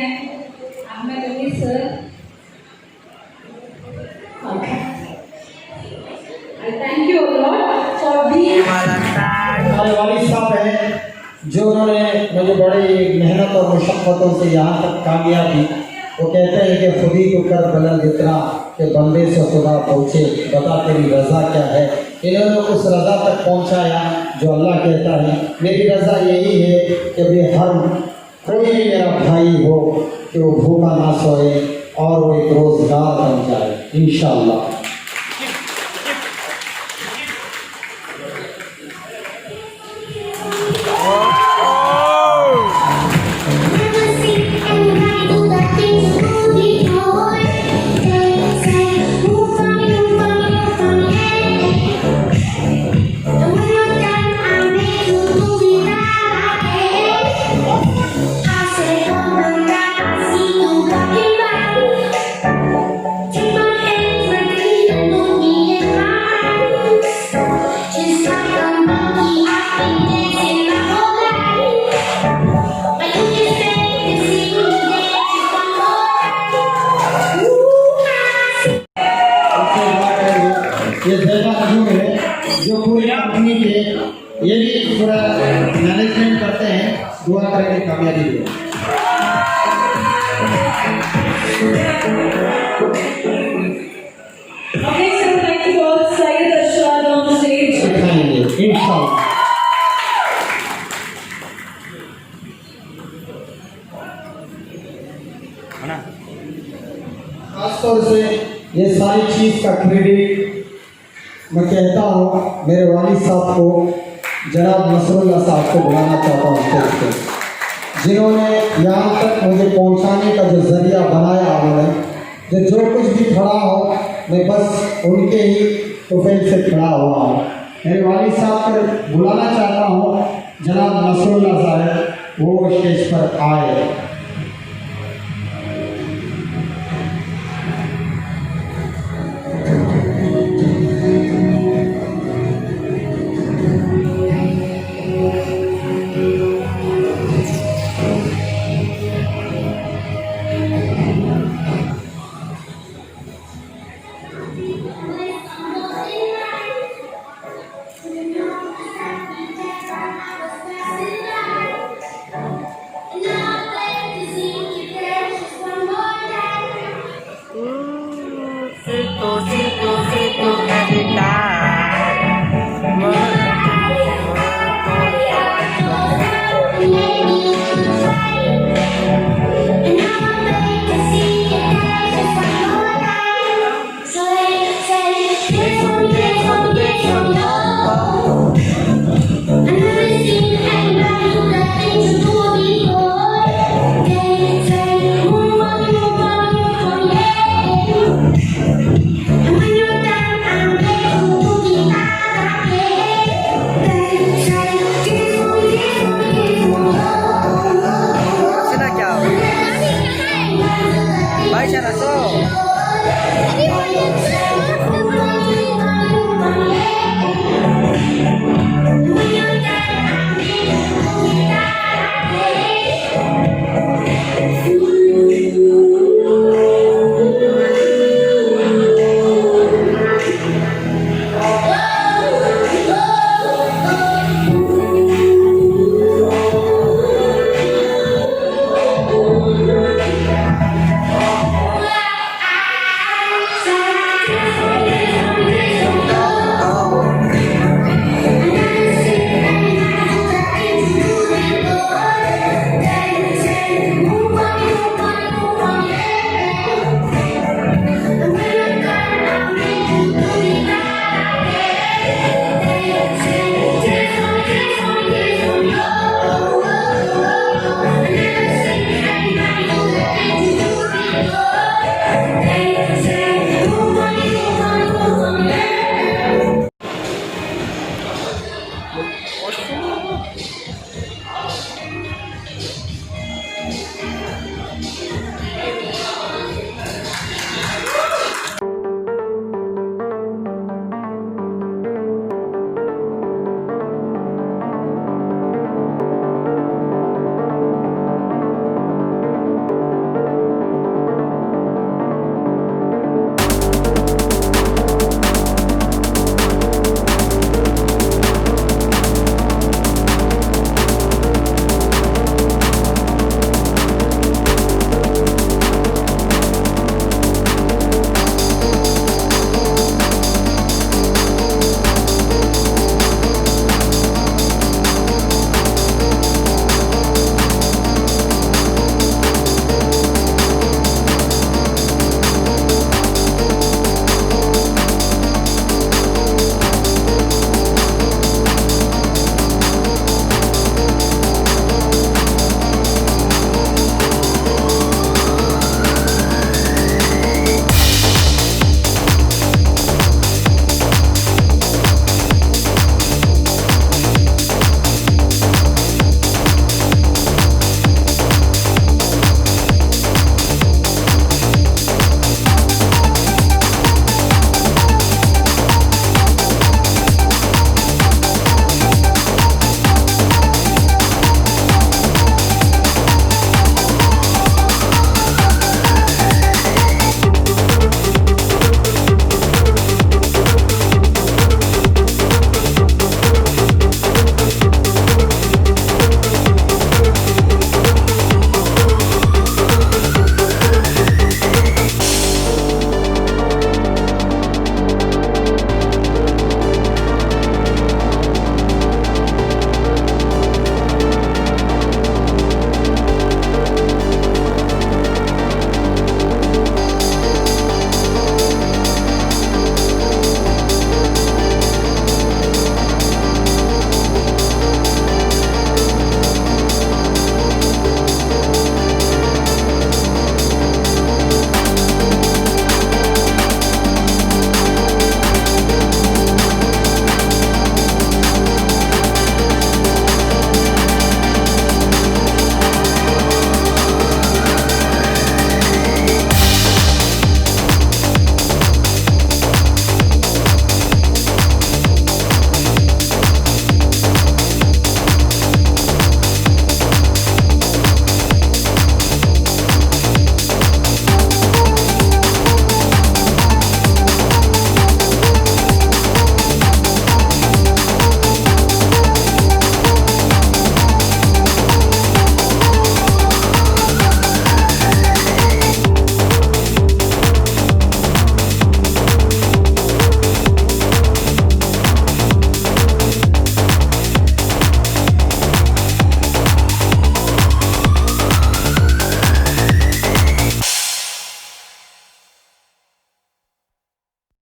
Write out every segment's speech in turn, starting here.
Ahmed Ali sir. Okay. I thank you a lot for being. हमारे वालिद साहब हैं जो उन्होंने मुझे बड़ी मेहनत और मुशक्क़तों से यहाँ तक कामयाबी। वो कहते हैं कि खुद ही को कर बुलंद जितना कि बंदे से खुदा पहुँचे, बता तेरी रज़ा क्या है। इन्होंने उस रज़ा तक पहुँचाया जो अल्लाह कहता है। मेरी रज़ा यही है कि भी हर कोई भी मेरा भाई हो कि वो भूखा ना सोए और वो एक रोज़गार बन जाए इंशाअल्लाह। ये जगह है जो पूरी कंपनी के ये भी पूरा मैनेजमेंट करते हैं। दुआ करेंगे कामयाबी हो। Okay, so thank you all. Syed Arshad on stage. सिखाएंगे इंशाअल्लाह। खासतौर से ये सारी चीज़ का क्रेडिट मैं कहता हूँ मेरे वालिद साहब को, जनाब नसरुल्लाह साहब को बुलाना चाहता हूँ स्टेज पे, जिन्होंने यहाँ तक मुझे पहुँचाने का जो ज़रिया बनाया। उन्होंने जो कुछ भी खड़ा हो मैं बस उनके ही तुफैल से खड़ा हुआ हूँ। मेरे वालिद साहब को बुलाना चाहता हूँ, जनाब नसरुल्लाह साहब वो स्टेज पर आए।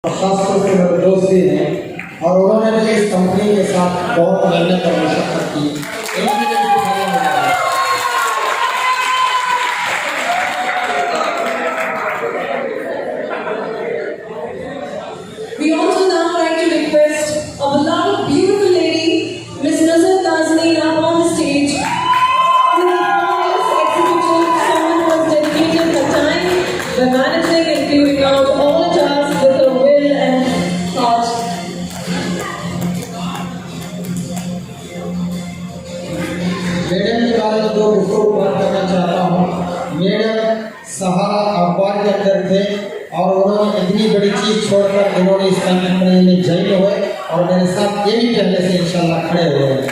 खासतौर से मेरे दोस्त भी हैं और उन्होंने भी इस कंपनी के साथ बहुत मेहनत और मशक्कत की। इनकी भी खुशियाँ मनाएं। We also now like to request a beloved, beautiful lady, Miss Nazar Nazneen, up on the stage. Who is a marvelous executive, someone who has dedicated her time by managing and clearing out all the tasks with her will and heart. Madam के बारे में दो गुफ्तगू बात करना चाहता हूँ। Madam सहारा अखबार के अंदर थे और उन्होंने इतनी बड़ी चीज़ छोड़कर इन्होंने इस कंपनी में ज्वाइन हुए और मेरे साथ ये भी पहले से इंशाल्लाह खड़े हुए हैं।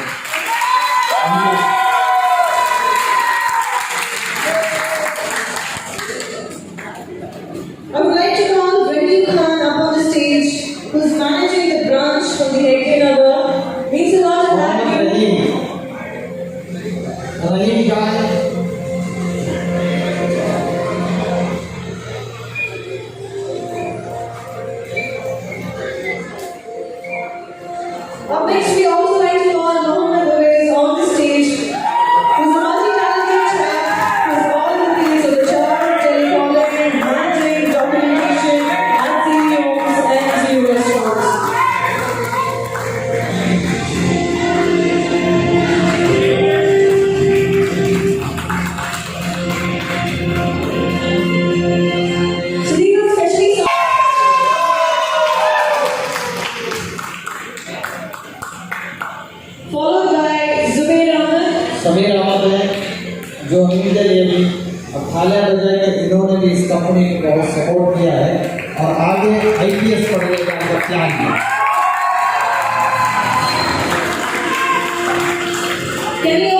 I would like to call Wendy Khan up on the stage, who is managing the branch from the AK Nagar. Means a lot to have Mohammad you. रहीम का है। Up next, we also like to call Mohammed Awais on the stage, who's a multi-talented chap who's all in the fields of HR, telecalling, managing, documentation, and CEOs and CEO restaurants. So these are specially followed by Zubair Ahmed. Sameer Ahmad है जो Hindi levy और थालिया बजाए के इन्होंने भी इस company को बहुत सपोर्ट किया है और आगे IPS पढ़ने का उनका प्लान है। Can I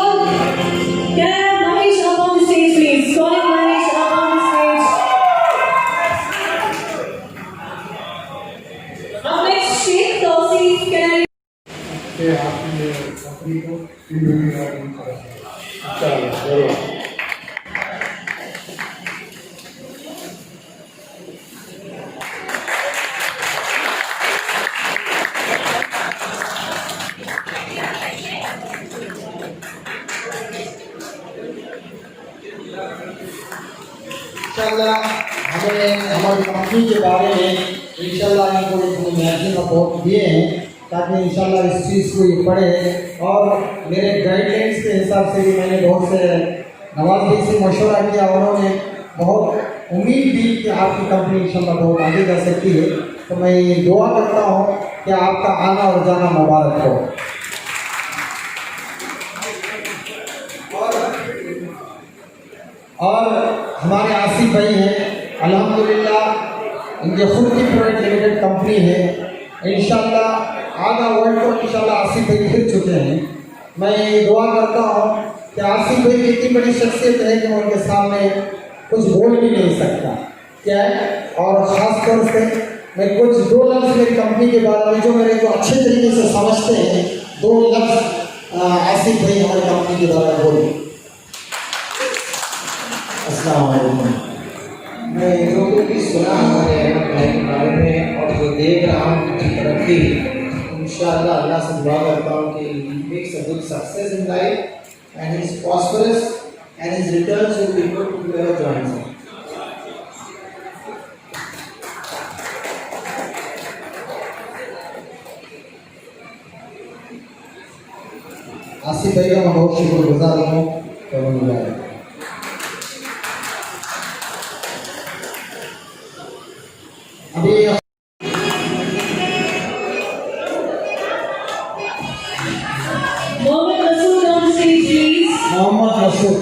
have Mahesh up on the stage, please? Calling Mahesh up on the stage. Up next, Sheikh Tawseef. Can I? के आपने कंपनी को इंडिविजुअल चलो जरूर इंशाल्लाह हमें हमारी कंपनी के बारे में इंशाल्लाह इनको एक मैगजीन रिपोर्ट दिए हैं ताकि इंशाल्लाह इस चीज़ को ये पढ़े और मेरे गाइडलाइंस के हिसाब से भी मैंने बहुत से नवाज भाई से मशवरा किया। उन्होंने बहुत उम्मीद दी कि आपकी कंपनी इंशाल्लाह बहुत आगे जा सकती है। तो मैं ये दुआ करता हूँ कि आपका आना और जाना मुबारक हो। और हमारे आसिफ भाई हैं अल्हम्दुलिल्लाह इनके खुद की प्राइवेट लिमिटेड कंपनी है। इंशाल्लाह आधा वर्ल्ड को इंशाल्लाह आसिफ भाई फिर चुके हैं। मैं ये दुआ करता हूँ कि आसिफ भाई इतनी बड़ी शख्सियत है कि मैं उनके सामने कुछ बोल भी नहीं सकता क्या है। और ख़ास तौर से मैं कुछ दो लफ्ज़ मेरी कंपनी के बारे में जो मेरे को अच्छे तरीके से समझते हैं, दो लफ्ज़ आसिफ भाई हमारी कंपनी के बारे में बोले। अस्सलाम वालेकुम। मैं जो भी सुना हमारे अहमद भाई के बारे में और जो देख रहा हूँ उनकी तरक्की, इंशाअल्लाह अल्लाह से दुआ करता हूँ कि he makes a good success in life and he is prosperous and his returns will be good to whoever joins him. Asif भाई का मैं बहुत शुक्रगुजार हूँ। अभी Mohammed Masood on the stage, please. Mohammad Masood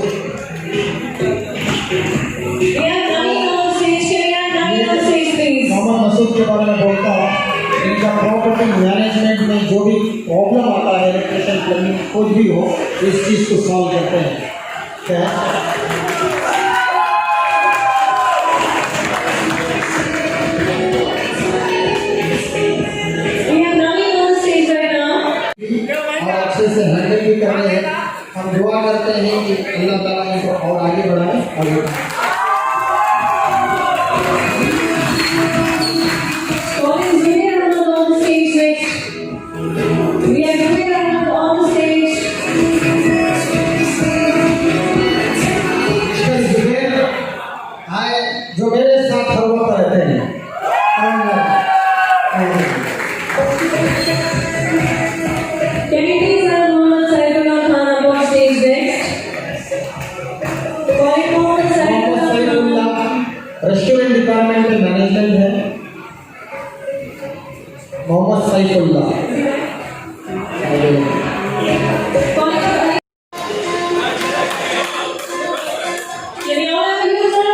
We have Naveen on the stage. Can we have Naveen on the stage, please? Mohammad Masood के बारे में बोलता हूँ। इनका प्रॉपर्टी मैनेजमेंट में जो भी प्रॉब्लम आता है, इलेक्ट्रिशियन प्लम्बिंग कुछ भी हो, इस चीज़ को सॉल्व करते हैं। क्या We have Naveen on the stage right now. और अच्छे से हैंडल भी कर रहे हैं। हम दुआ करते हैं कि अल्लाह ताला इनको और आगे बढ़ाए और Calling रेस्टोरेंट मैनेजमेंट है Mohammad Saifullah. Can you all give us a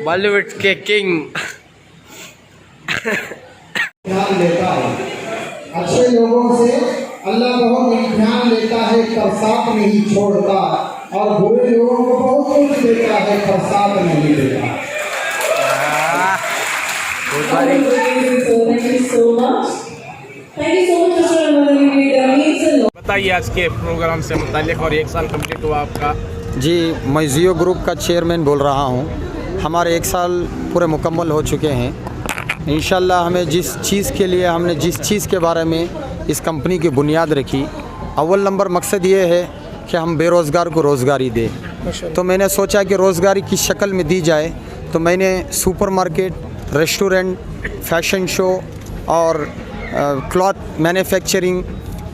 Bollywood के किंग ध्यान लेता है। अच्छे लोगों से अल्लाह बहुत इम्तिहान लेता है पर साथ नहीं छोड़ता, और बुरे लोगों को बहुत कुछ देता है पर साथ नहीं देता। Thank you so much. Thank you so much, Mr. Anwar. It means a lot. बताइए आज के प्रोग्राम से मुताल्लिक, और 1 साल कंप्लीट हुआ आपका। जी, मैं जियो ग्रुप का चेयरमैन बोल रहा हूँ। हमारे 1 साल पूरे मुकम्मल हो चुके हैं। इंशाल्लाह हमें जिस चीज़ के लिए हमने जिस चीज़ के बारे में इस कंपनी की बुनियाद रखी, अव्वल नंबर मकसद ये है कि हम बेरोज़गार को रोज़गारी दें। तो मैंने सोचा कि रोज़गारी किस शक्ल में दी जाए, तो मैंने सुपरमार्केट, रेस्टोरेंट, फैशन शो और क्लॉथ मैन्युफैक्चरिंग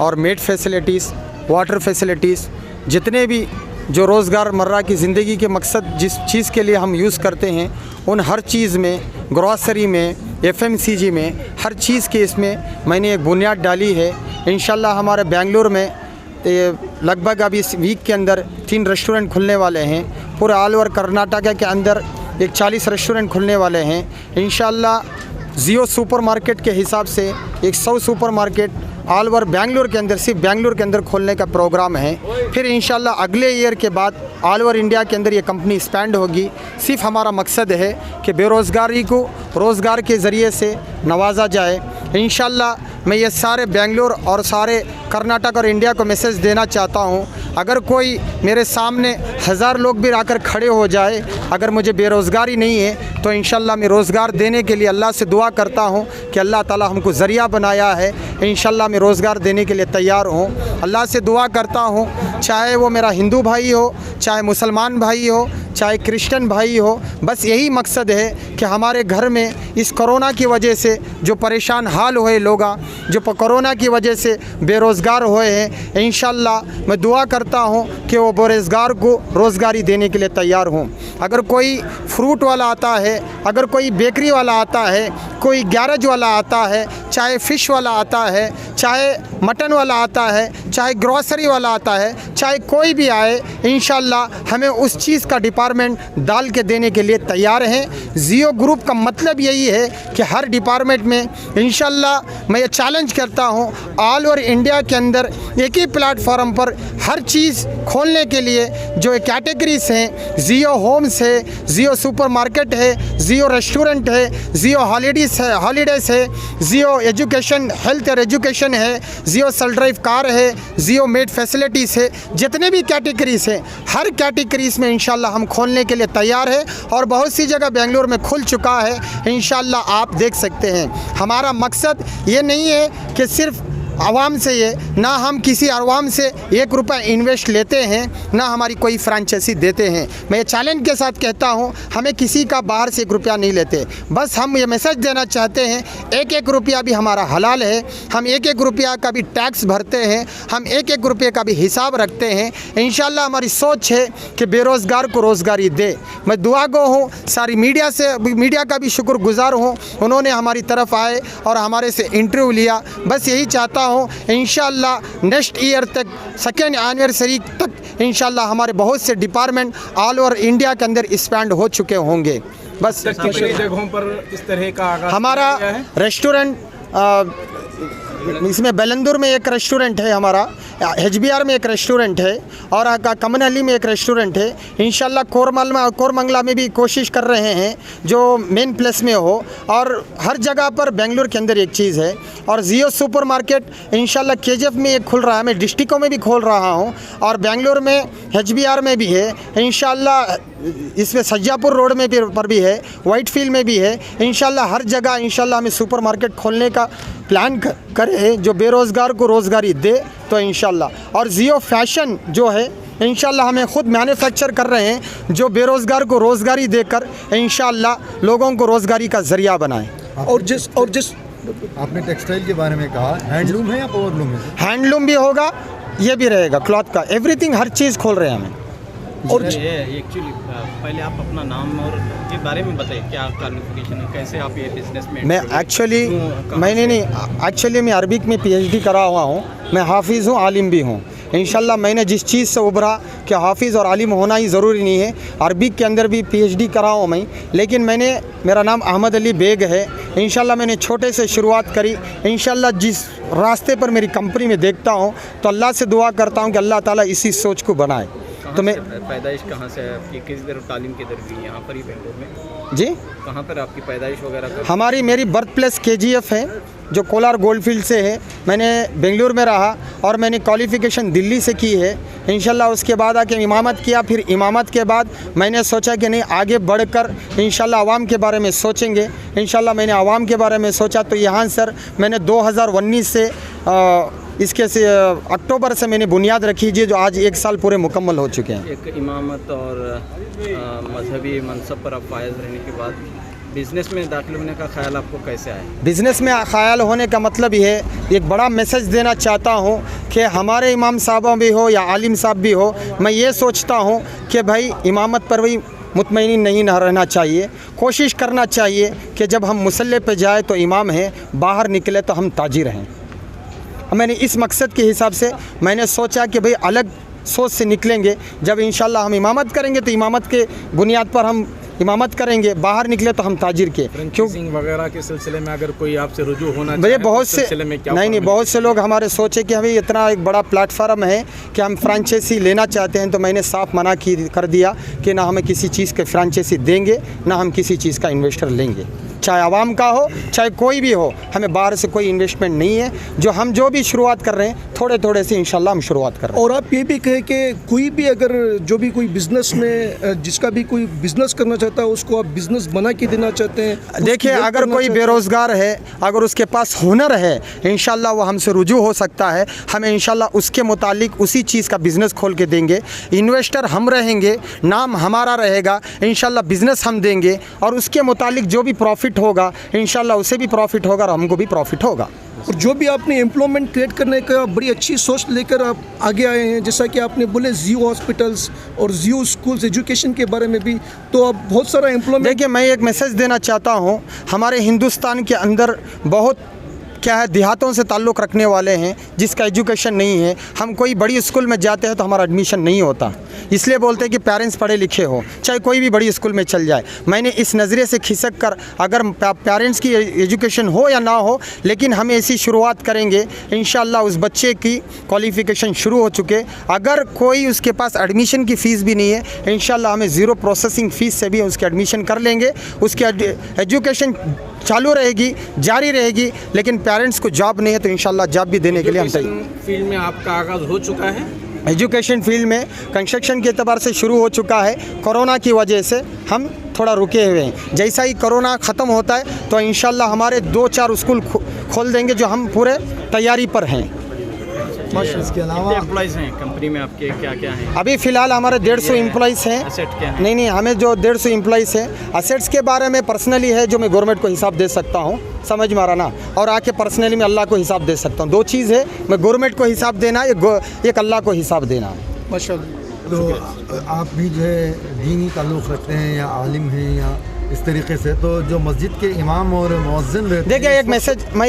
और मेड फैसिलिटीज़, वाटर फैसिलिटीज़, जितने भी जो रोज़गार मर्रा की ज़िंदगी के मकसद जिस चीज़ के लिए हम यूज़ करते हैं, उन हर चीज़ में, ग्रॉसरी में, FMCG में, हर चीज़ के इसमें मैंने एक बुनियाद डाली है। इंशाल्लाह हमारे बेंगलुरु में लगभग अभी इस वीक के अंदर 3 रेस्टोरेंट खुलने वाले हैं। पूरे ऑल ओवर कर्नाटका के अंदर एक 40 रेस्टोरेंट खुलने वाले हैं। इंशाल्लाह जियो सुपरमार्केट के हिसाब से 100 सुपरमार्केट ऑल ओवर बेंगलुरु के अंदर, सिर्फ बेंगलुरु के अंदर खोलने का प्रोग्राम है। फिर इंशाल्लाह अगले ईयर के बाद ऑल ओवर इंडिया के अंदर ये कंपनी एक्सपैंड होगी। सिर्फ हमारा मकसद है कि बेरोज़गारी को रोज़गार के ज़रिए से नवाजा जाए। इंशाल्लाह मैं ये सारे बेंगलुरु और सारे कर्नाटक और इंडिया को मैसेज देना चाहता हूँ, अगर कोई मेरे सामने 1000 लोग भी आकर खड़े हो जाए, अगर मुझे बेरोज़गारी नहीं है तो इंशाल्लाह मैं रोज़गार देने के लिए अल्लाह से दुआ करता हूँ कि अल्लाह ताला हमको ज़रिया बनाया है। इंशाल्लाह मैं रोज़गार देने के लिए तैयार हूँ। अल्लाह से दुआ करता हूँ, चाहे वो मेरा हिंदू भाई हो, चाहे मुसलमान भाई हो, चाहे क्रिश्चियन भाई हो, बस यही मकसद है कि हमारे घर में इस कोरोना की वजह से जो परेशान हाल हुए लोग, जो कोरोना की वजह से बेरोज़गार हुए हैं, इंशाल्लाह मैं दुआ करता हूँ कि वो बेरोज़गार को रोज़गारी देने के लिए तैयार हूँ। अगर कोई फ्रूट वाला आता है, अगर कोई बेकरी वाला आता है, कोई गैरेज वाला आता है, चाहे फ़िश वाला आता है, चाहे मटन वाला आता है, चाहे ग्रॉसरी वाला आता है, चाहे कोई भी आए, इंशाल्लाह हमें उस चीज़ का डिपार्टमेंट डाल के देने के लिए तैयार हैं। जियो ग्रुप का मतलब यही है कि हर डिपार्टमेंट में इंशाल्लाह मैं ये चैलेंज करता हूँ, ऑल ओवर इंडिया के अंदर एक ही प्लेटफॉर्म पर हर चीज़ खोलने के लिए जो कैटेगरीज हैं, जियो होम्स है, जियो सुपरमार्केट है, जियो रेस्टोरेंट है, जियो हॉलीडेज़ है, जियो एजुकेशन, हेल्थ और एजुकेशन है, जियो सेल्फ ड्राइव कार है, जियो मेड फैसिलिटीज़ है, जितने भी कैटेगरीज हैं, हर कैटेगरीज में इंशाल्लाह हम खोलने के लिए तैयार है। और बहुत सी जगह बेंगलुरु में खुल चुका है, इंशाल्लाह आप देख सकते हैं। हमारा मकसद ये नहीं है कि सिर्फ आवाम से ये, ना हम किसी आवाम से 1 रुपया इन्वेस्ट लेते हैं, ना हमारी कोई फ्रेंचाइजी देते हैं। मैं ये चैलेंज के साथ कहता हूँ, हमें किसी का बाहर से 1 रुपया नहीं लेते। बस हम ये मैसेज देना चाहते हैं, 1-1 रुपया भी हमारा हलाल है, हम 1-1 रुपया का भी टैक्स भरते हैं, हम 1-1 रुपये का भी हिसाब रखते हैं। इंशाल्लाह हमारी सोच है कि बेरोज़गार को रोज़गारी दे। मैं दुआ गो हूँ, सारी मीडिया का भी शुक्रगुजार हूँ, उन्होंने हमारी तरफ आए और हमारे से इंटरव्यू लिया। बस यही चाहता हूँ इंशाल्लाह नेक्स्ट ईयर तक, 2nd एनिवर्सरी तक इंशाल्लाह हमारे बहुत से डिपार्टमेंट ऑल ओवर इंडिया के अंदर एक्सपैंड हो चुके होंगे। बस कितनी जगहों पर इस तरह का आगाज़ हमारा किया है? रेस्टोरेंट इसमें बेलंदुर में एक रेस्टोरेंट है हमारा, HBR में एक रेस्टोरेंट है और कमन अली में एक रेस्टोरेंट है। इंशाल्लाह कोरमंगला में भी कोशिश कर रहे हैं जो मेन प्लेस में हो, और हर जगह पर बेंगलुरु के अंदर एक चीज़ है। और जियो सुपर मार्केट इंशाल्लाह KGF में एक खुल रहा है, मैं डिस्ट्रिक्टों में भी खोल रहा हूँ, और बेंगलुरु में HBR में भी है इंशाल्लाह, इसमें सज्जापुर रोड में पर भी है, वाइटफील्ड में भी है। इंशाल्लाह हर जगह इंशाल्लाह हमें सुपर मार्केट खोलने का प्लान करें जो बेरोज़गार को रोज़गारी दे तो इंशाल्लाह। और जियो फैशन जो है इंशाल्लाह हमें ख़ुद मैन्युफैक्चर कर रहे हैं जो बेरोज़गार को रोज़गारी देकर इंशाल्लाह लोगों को रोज़गारी का ज़रिया बनाए। और जिस आपने टेक्सटाइल के बारे में कहा, हैंडलूम है या पावरलूम है? हैंडलूम भी होगा, ये भी रहेगा, क्लॉथ का एवरीथिंग, हर चीज़ खोल रहे हैं हमें। और ये एक्चुअली पहले आप अपना नाम और के बारे में बताइए, क्या क्वालिफिकेशन है, कैसे आप ये बिजनेस में? मैं एक्चुअली मैं अरबिक में PhD करा हुआ हूँ, मैं हाफिज़ हूँ, आलिम भी हूँ। इंशाल्लाह मैंने जिस चीज़ से उभरा कि हाफिज़ और आलिम होना ही ज़रूरी नहीं है, अरबिक के अंदर भी PhD करा हूँ मैं, लेकिन मेरा नाम अहमद अली बेग है। इंशाल्लाह मैंने छोटे से शुरुआत करी। इंशाल्लाह जिस रास्ते पर मेरी कंपनी में देखता हूँ तो अल्लाह से दुआ करता हूँ कि अल्लाह ताला इसी सोच को बनाए। तो मैं पैदाइश कहाँ से है आपकी, किस तरह तालीम की तरफ भी यहाँ पर ही बेंगलोर में? जी, कहाँ पर आपकी पैदाइश वगैरह? मेरी बर्थ प्लेस KGF है जो कोलार गोल्डफील्ड से है। मैंने बेंगलुरु में रहा और मैंने क्वालिफ़िकेशन दिल्ली से की है। इंशाल्लाह उसके बाद आके इमामत किया, फिर इमामत के बाद मैंने सोचा कि नहीं, आगे बढ़कर इंशाल्लाह आवाम के बारे में सोचेंगे। इंशाल्लाह मैंने आवाम के बारे में सोचा तो यहाँ सर मैंने 2019 से अक्टूबर से मैंने बुनियाद रखी जी, जो आज 1 साल पूरे मुकम्मल हो चुके हैं। एक इमामत और मजहबी मनसब पर आप फायज रहने के बाद बिज़नेस में दाखिल होने का ख्याल आपको कैसे आया? बिज़नेस में ख्याल होने का मतलब ये है, एक बड़ा मैसेज देना चाहता हूँ कि हमारे इमाम साहब भी हो या आलिम साहब भी हो, मैं ये सोचता हूँ कि भाई इमामत पर वही मुतमईन नहीं रहना चाहिए। कोशिश करना चाहिए कि जब हम मुसल्ले पे जाए तो इमाम हैं, बाहर निकले तो हम ताजिर हैं। मैंने इस मकसद के हिसाब से मैंने सोचा कि भाई अलग सोच से निकलेंगे। जब इंशाल्लाह हम इमामत करेंगे तो इमामत के बुनियाद पर हम इमामत करेंगे, बाहर निकले तो हम ताजिर के। क्यों वगैरह के सिलसिले में अगर कोई आपसे रुजू होना भैया चाहे, बहुत से नहीं बहुत से लोग हमारे सोचे कि हमें इतना एक बड़ा प्लेटफार्म है कि हम फ्रांचाइजी लेना चाहते हैं, तो मैंने साफ मना कर दिया कि ना हमें किसी चीज़ के फ्रांचाइजी देंगे, ना हम किसी चीज़ का इन्वेस्टर लेंगे, चाहे आवाम का हो चाहे कोई भी हो। हमें बाहर से कोई इन्वेस्टमेंट नहीं है। जो भी शुरुआत कर रहे हैं थोड़े थोड़े से इंशाल्लाह हम शुरुआत कर रहे हैं। और आप ये भी कहें कि कोई भी अगर जो भी कोई बिज़नेस में जिसका भी कोई बिज़नेस करना चाहता है उसको आप बिज़नेस बना के देना चाहते हैं? देखिए, अगर कोई बेरोज़गार है, अगर उसके पास हुनर है, इंशाल्लाह वो हमसे रुजू हो सकता है। हमें इंशाल्लाह उसके मुतालिक उसी चीज़ का बिज़नेस खोल के देंगे। इन्वेस्टर हम रहेंगे, नाम हमारा रहेगा, इंशाल्लाह बिज़नेस हम देंगे और उसके मुतालिक जो भी प्रॉफिट होगा इंशाल्लाह उसे भी प्रॉफिट होगा और हमको भी प्रॉफिट होगा। और जो भी आपने एम्प्लॉयमेंट क्रिएट करने का बड़ी अच्छी सोच लेकर आप आगे आए हैं, जैसा कि आपने बोले जियो हॉस्पिटल्स और जियो स्कूल्स एजुकेशन के बारे में भी, तो आप बहुत सारा एम्प्लॉयमेंट। देखिए, मैं एक मैसेज देना चाहता हूँ, हमारे हिंदुस्तान के अंदर बहुत क्या है, देहातों से ताल्लुक़ रखने वाले हैं जिसका एजुकेशन नहीं है। हम कोई बड़ी स्कूल में जाते हैं तो हमारा एडमिशन नहीं होता, इसलिए बोलते हैं कि पेरेंट्स पढ़े लिखे हो, चाहे कोई भी बड़ी स्कूल में चल जाए। मैंने इस नज़रिए से खिसक कर, अगर पेरेंट्स की एजुकेशन हो या ना हो, लेकिन हम ऐसी शुरुआत करेंगे इंशाल्लाह। उस बच्चे की क्वालिफ़िकेशन शुरू हो चुके, अगर कोई उसके पास एडमिशन की फ़ीस भी नहीं है, इंशाल्लाह हमें ज़ीरो प्रोसेसिंग फ़ीस से भी उसकी एडमिशन कर लेंगे। उसकी एजुकेशन चालू रहेगी, जारी रहेगी, लेकिन पेरेंट्स को जॉब नहीं है तो इंशाल्लाह जॉब भी देने के लिए हम तैयार। फील्ड में आपका आगाज़ हो चुका है? एजुकेशन फील्ड में कंस्ट्रक्शन के एतबार से शुरू हो चुका है। कोरोना की वजह से हम थोड़ा रुके हुए हैं। जैसा ही कोरोना ख़त्म होता है तो इंशाल्लाह हमारे 2-4 स्कूल खोल देंगे, जो हम पूरे तैयारी पर हैं। इसके अलावा एम्प्लॉइज़ हैं कंपनी में आपके, क्या क्या हैं? अभी फ़िलहाल हमारे 150 एम्प्लॉइज़ हैं। एसेट क्या है? नहीं, हमें जो 150 एम्प्लॉइज़ हैं, असेट्स के बारे में पर्सनली है जो मैं गवर्नमेंट को हिसाब दे सकता हूँ, समझ मारा ना, और आके पर्सनली मैं अल्लाह को हिसाब दे सकता हूँ। 2 चीज़ है, मैं गवर्नमेंट को हिसाब देना, एक अल्लाह को हिसाब देना। माशाअल्लाह। तो आप भी जो है दीनी ताल्लुक़ रखते हैं या आलिम हैं या इस तरीके से, तो जो मस्जिद के इमाम और मुअज्जिन रहते हैं, देखिए, एक मैसेज मैं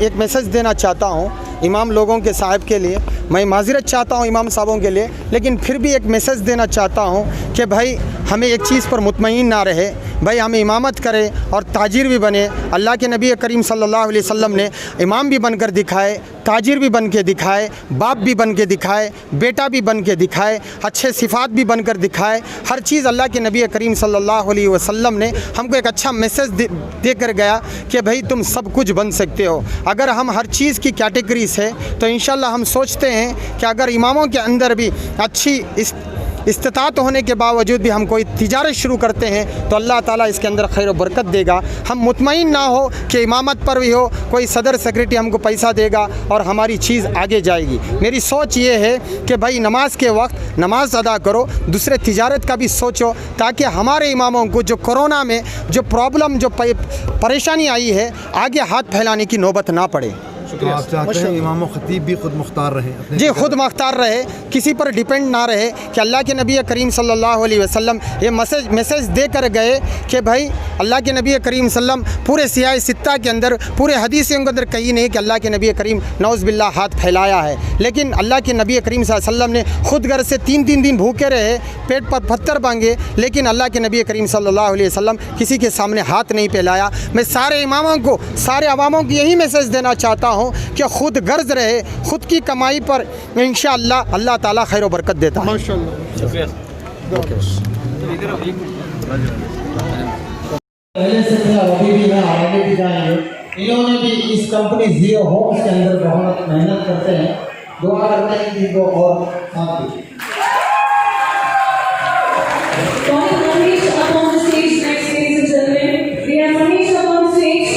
एक मैसेज देना चाहता हूँ इमाम लोगों के साहब के लिए। मैं माज़रत चाहता हूँ इमाम साहबों के लिए, लेकिन फिर भी एक मैसेज देना चाहता हूँ कि भाई हमें एक चीज़ पर मुतमईन ना रहे, भाई हम इमामत करें और ताजिर भी बने। अल्लाह के नबी करीम सल्लल्लाहु अलैहि वसल्लम ने इमाम भी बनकर दिखाए, ताजिर भी बन के दिखाए, बाप भी बन के दिखाए, बेटा भी बन के दिखाए, अच्छे सिफ़ात भी बनकर दिखाए। हर चीज़ अल्लाह के नबी करीम सल्लल्लाहु अलैहि वसल्लम ने हमको एक अच्छा मैसेज दे कर गया कि भाई तुम सब कुछ बन सकते हो। अगर हम हर चीज़ की कैटेगरी से, तो इंशाल्लाह हम सोचते हैं कि अगर इमामों के अंदर भी अच्छी इस्तिताअत होने के बावजूद भी हम कोई तिजारत शुरू करते हैं तो अल्लाह ताला इसके अंदर खैर व बरकत देगा। हम मुतमईन ना हो कि इमामत पर भी हो कोई सदर सेक्रेटरी हमको पैसा देगा और हमारी चीज़ आगे जाएगी। मेरी सोच ये है कि भाई नमाज के वक्त नमाज अदा करो, दूसरे तिजारत का भी सोचो, ताकि हमारे इमामों को जो कोरोना में जो प्रॉब्लम जो परेशानी आई है आगे हाथ फैलाने की नौबत ना पड़े। तो आप चाहते हैं इमाम व खतीब भी खुद मुख्तार रहें? जी, खुद मुख्तार रहे, किसी पर डिपेंड ना रहे। कि अल्लाह के नबी करीम सल्लल्लाहु अलैहि वसल्लम ये मैसेज दे कर गए कि भाई अल्लाह के नबी करीम सल्लम पूरे सियाह सित्ता के अंदर, पूरे हदीसों के अंदर कहीं नहीं कि अल्लाह के नबी करीम नौज़ बिल्लाह हाथ फैलाया है। लेकिन अल्लाह के नबी करीम सल्लल्लाहु अलैहि वसल्लम ने खुद घर से 3-3 दिन भूखे रहे, पेट पर पत्थर मांगे, लेकिन अल्लाह के नबी करीम सल्लल्लाहु अलैहि वसल्लम किसी के सामने हाथ नहीं फैलाया। मैं सारे इमामों को, सारे अवामों को यही मैसेज देना चाहता हूँ कि खुद गर्ज रहे, खुद की कमाई पर इंशाअल्लाह अल्लाह ताला खैर व बरकत देता है। माशाल्लाह। शुक्रिया। पहले से थे और अभी भी हैं और आगे भी जाएंगे। इन्होंने भी इस कंपनी ज़ीरो होम्स के अंदर बहुत मेहनत करते हैं। दुआ करते हैं कि इनको और साथ दें। Calling Manish up on the stage next, ladies and gentlemen. We have Manish up on stage.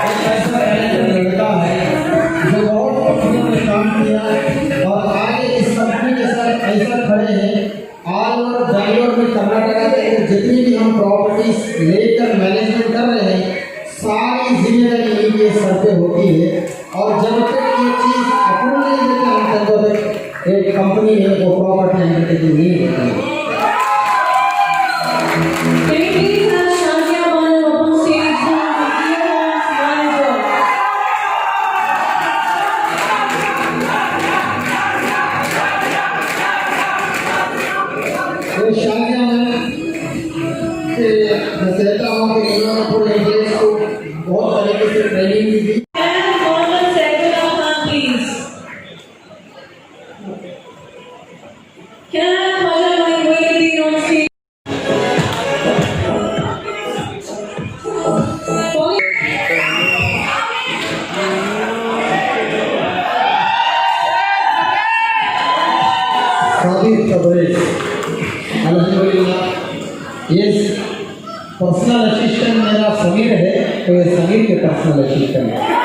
एक ऐसा टैलेंटेड लड़का है जो बहुत कंपनियों में काम किया और आगे इस कंपनी के साथ ऐसा खड़े हैं। ऑल ओवर बेंगलोर में, कर्नाटका के जितनी भी हम प्रॉपर्टीज लेकर मैनेजमेंट कर रहे हैं, सारी जिम्मेदारी इनके सर पे होती है। और जब तक ये चीज़ अप्रूव नहीं देते हम तब तक एक कंपनी है वो प्रॉपर्टी अंडरटेकिंग नहीं होती है। Can you please have Shazia Banan up on stage? Who is the manager? तो शादियाँ में मैं कहता हूँ कि इन्होंने पूरे देश को बहुत तरीके से ट्रेनिंग भी दी। And Mohammed Saifullah Khan, please. Can I have Khwaja Moinuddin on stage? Sabir Tabrez, अल्हम्दुलिल्लाह। ये पर्सनल असिस्टेंट मेरा समीर है, तो ये समीर के पर्सनल असिस्टेंट है।